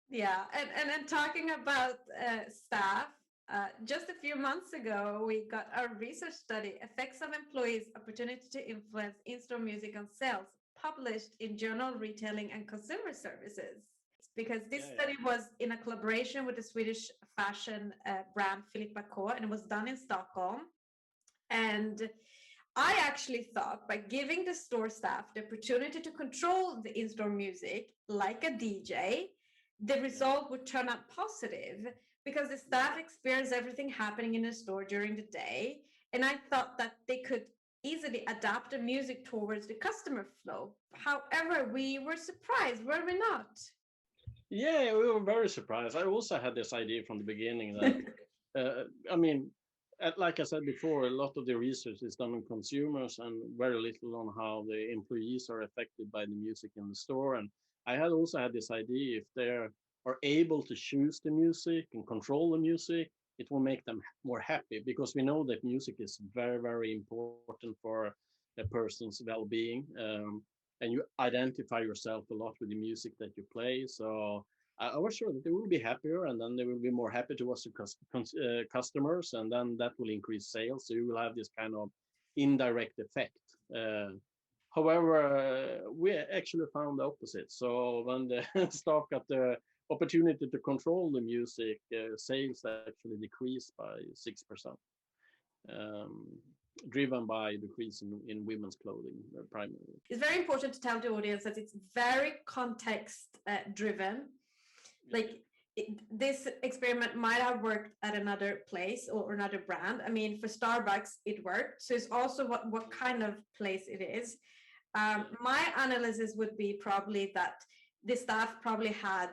Yeah, and talking about staff, just a few months ago, we got a research study, Effects of Employees' Opportunity to Influence In-Store Music on Sales, published in Journal Retailing and Consumer Services. Because this Yeah, yeah. study was in a collaboration with the Swedish fashion brand Filippa K, and it was done in Stockholm. And I actually thought by giving the store staff the opportunity to control the in-store music like a DJ, the Yeah, result would turn out positive because the yeah. staff experience everything happening in the store during the day. And I thought that they could easily adapt the music towards the customer flow. However, we were surprised, were we not? Yeah, we were very surprised. I also had this idea from the beginning that, I mean, like I said before, a lot of the research is done on consumers and very little on how the employees are affected by the music in the store. And I had also had this idea if they are able to choose the music and control the music, it will make them more happy because we know that music is very, very important for a person's well-being. And you identify yourself a lot with the music that you play. So I was sure that they will be happier, and then they will be more happy towards the customers, and then that will increase sales. So you will have this kind of indirect effect. However, we actually found the opposite. So when the staff got the opportunity to control the music, sales actually decreased by 6%, um, driven by decrease in women's clothing primarily. It's very important to tell the audience that it's very context driven. Yeah, Like this experiment might have worked at another place or another brand. I mean, for Starbucks, it worked. So it's also what kind of place it is. yeah, My analysis would be probably that the staff probably had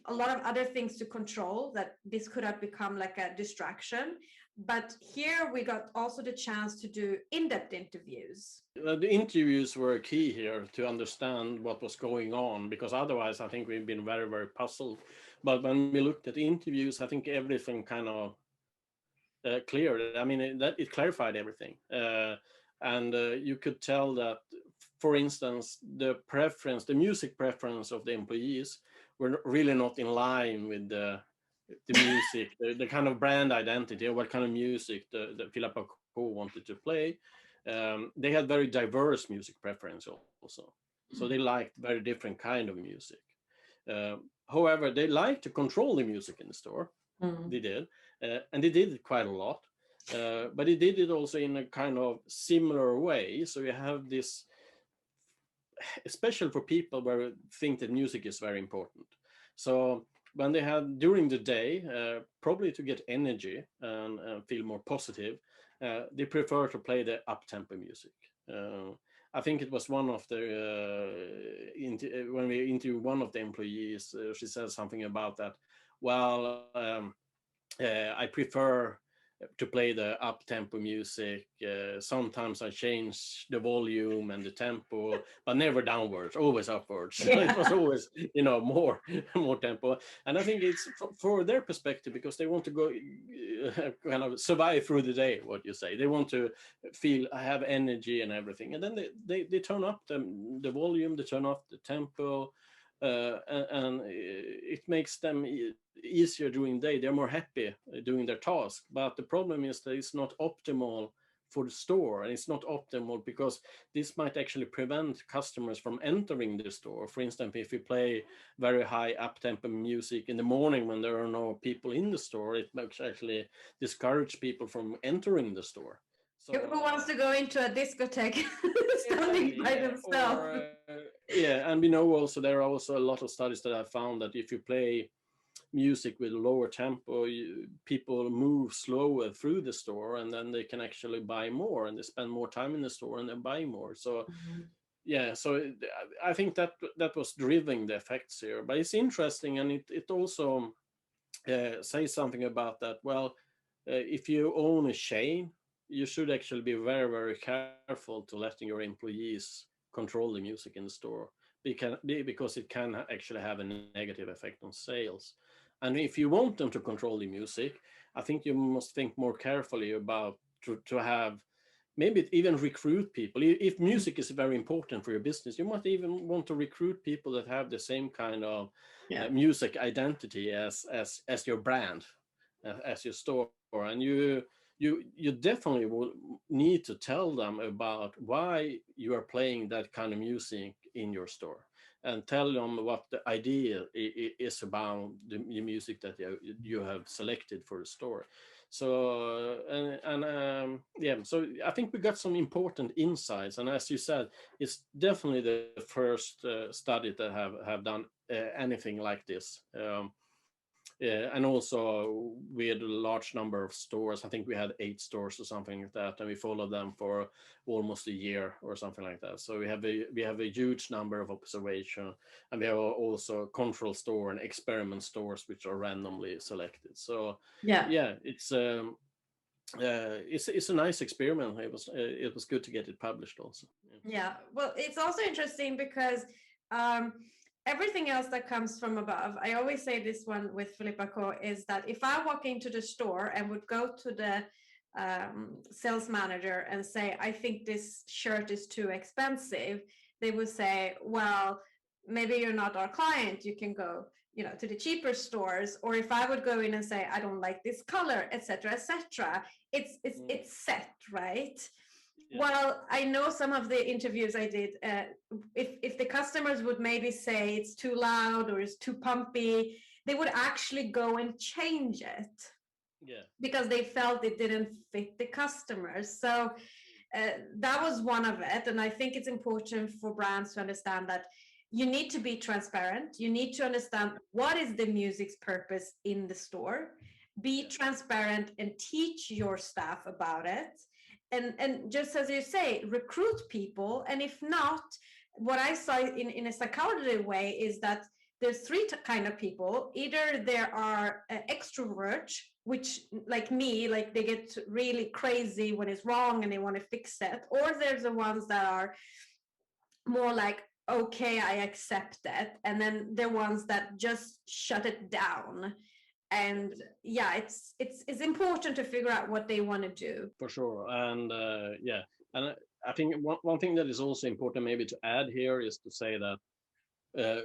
a lot of other things to control, that this could have become like a distraction. But here we got also the chance to do in-depth interviews. the interviews were key here to understand what was going on because otherwise I think we've been very, very puzzled. But when we looked at the interviews, I think everything kind of cleared. I mean, it clarified everything. And you could tell that, for instance, the music preference of the employees were really not in line with the music, the kind of brand identity, or what kind of music the Philippa Co wanted to play. They had very diverse music preference also. So they liked very different kind of music. However, they liked to control the music in the store. Mm. They did, and they did it quite a lot. But they did it also in a kind of similar way. So you have this, especially for people where think that music is very important. So when they had during the day, probably to get energy and feel more positive, they prefer to play the up tempo music. I think it was one of the when we interviewed one of the employees, she said something about that. Well, I prefer to play the up tempo music. Sometimes I change the volume and the tempo, but never downwards, always upwards. It was Yeah. always, more more tempo. And I think it's for their perspective because they want to go kind of survive through the day. What you say, they want to feel I have energy and everything, and then they turn up the volume, they turn off the tempo. And it makes them easier during the day. They're more happy doing their task. But the problem is that it's not optimal for the store, and it's not optimal because this might actually prevent customers from entering the store. For instance, if you play very high up tempo music in the morning when there are no people in the store, it might actually discourage people from entering the store. Who wants So to go into a discotheque standing exactly, by yeah. themselves? Or yeah, and we know also there are also a lot of studies that have found that if you play music with lower tempo, people move slower through the store, and then they can actually buy more, and they spend more time in the store and then buy more. So yeah, so I think that was driving the effects here. But it's interesting, and it also says something about that. Well, if you own a chain, you should actually be very, very careful to letting your employees control the music in the store because it can actually have a negative effect on sales. And if you want them to control the music, I think you must think more carefully about to have maybe even recruit people. If music is very important for your business, you might even want to recruit people that have the same kind of music identity as your brand, as your store, and you definitely will need to tell them about why you are playing that kind of music in your store, and tell them what the idea is about the music that you have selected for the store. So so I think we got some important insights, and as you said, it's definitely the first study that have done anything like this. And also we had a large number of stores. I think we had 8 stores or something like that, and we followed them for almost a year or something like that. So we have a huge number of observation, and we have also control store and experiment stores which are randomly selected. So yeah, it's a nice experiment. It was good to get it published also. Yeah, well, it's also interesting because everything else that comes from above, I always say this one with Philippa Co, is that if I walk into the store and would go to the sales manager and say, I think this shirt is too expensive, they would say, well, maybe you're not our client, you can go, you know, to the cheaper stores. Or if I would go in and say, I don't like this color, etc., etc., it's set, right? Yeah. Well, I know some of the interviews I did, if the customers would maybe say it's too loud or it's too pumpy, they would actually go and change it. Yeah. Because they felt it didn't fit the customers. So that was one of it. And I think it's important for brands to understand that you need to be transparent. You need to understand what is the music's purpose in the store. Be transparent and teach your staff about it. And just as you say, recruit people. And if not, what I saw in a psychology way is that there's 3 kind of people. Either there are extroverts, which like me, like they get really crazy when it's wrong and they want to fix it. Or there's the ones that are more like, okay, I accept it. And then there are ones that just shut it down. And yeah, it's important to figure out what they want to do. For sure. And and I think one thing that is also important maybe to add here is to say that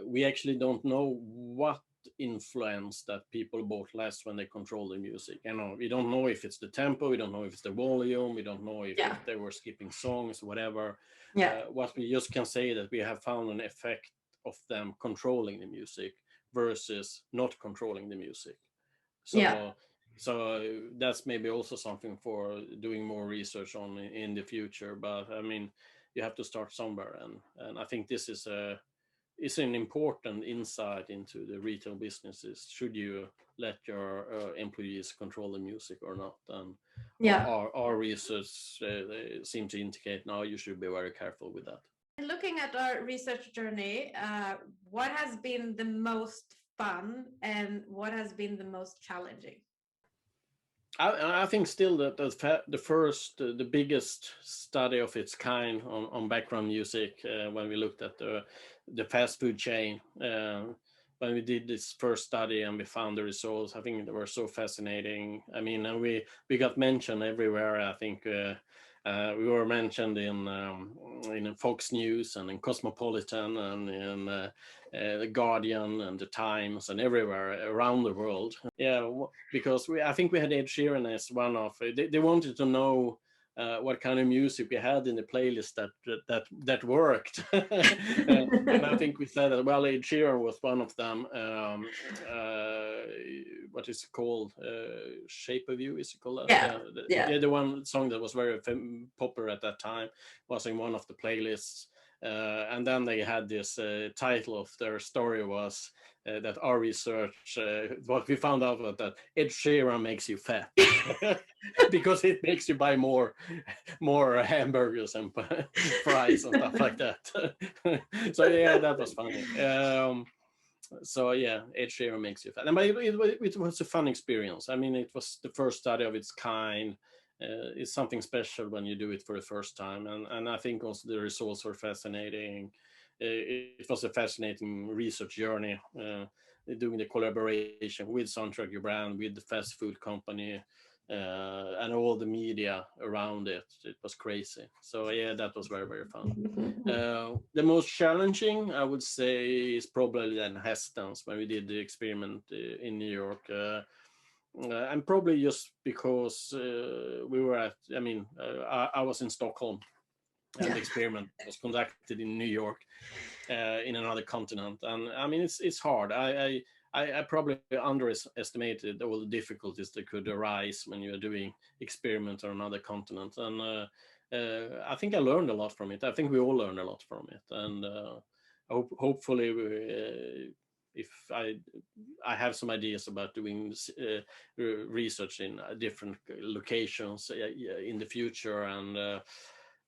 we actually don't know what influence that people bought less when they control the music. You know, we don't know if it's the tempo, we don't know if it's the volume, we don't know if they were skipping songs, whatever. What we just can say that we have found an effect of them controlling the music versus not controlling the music. So that's maybe also something for doing more research on in the future. But I mean, you have to start somewhere, and I think this is an important insight into the retail businesses. Should you let your employees control the music or not? And our research seem to indicate now you should be very careful with that. Looking at our research journey, what has been the most fun and what has been the most challenging? I think still that the biggest study of its kind on background music, when we looked at the fast food chain, when we did this first study and we found the results, I think they were so fascinating. I mean, and we got mentioned everywhere. I think we were mentioned in Fox News and in Cosmopolitan and in the Guardian and the Times and everywhere around the world. Yeah, because I think we had Ed Sheeran as one of. They wanted to know what kind of music we had in the playlist that worked. And I think we said that, well, Ed Sheeran was one of them. What is it called? Shape of You, is it called that? Yeah, the one song that was very popular at that time was in one of the playlists. And then they had this title of their story was that our research, what we found out was that Ed Sheeran makes you fat because it makes you buy more hamburgers and fries and stuff like that. So yeah, that was funny. So yeah, Ed Sheeran makes you fat. But it was a fun experience. I mean, it was the first study of its kind. It's something special when you do it for the first time, and I think also the results were fascinating. It was a fascinating research journey, doing the collaboration with Soundtrack Your Brand, with the fast food company, and all the media around it. It was crazy. So yeah, that was very, very fun. The most challenging, I would say, is probably then hesitance when we did the experiment in New York. And probably just because we were at, I was in Stockholm, and the experiment was conducted in New York, in another continent. And I mean, it's hard. I probably underestimated all the difficulties that could arise when you're doing experiments on another continent. And I think I learned a lot from it. I think we all learned a lot from it. And hopefully, if I have some ideas about doing research in different locations in the future. And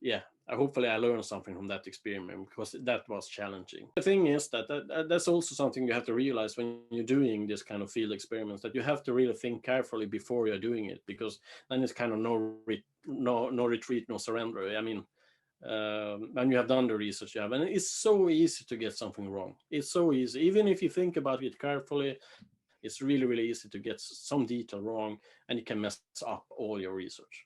yeah, hopefully I learned something from that experiment, because that was challenging. The thing is that's also something you have to realize when you're doing this kind of field experiments, that you have to really think carefully before you're doing it, because then it's kind of no retreat, no surrender. I mean, when you have done the research you have, and it's so easy to get something wrong. It's so easy, even if you think about it carefully. It's really, really easy to get some detail wrong, and it can mess up all your research.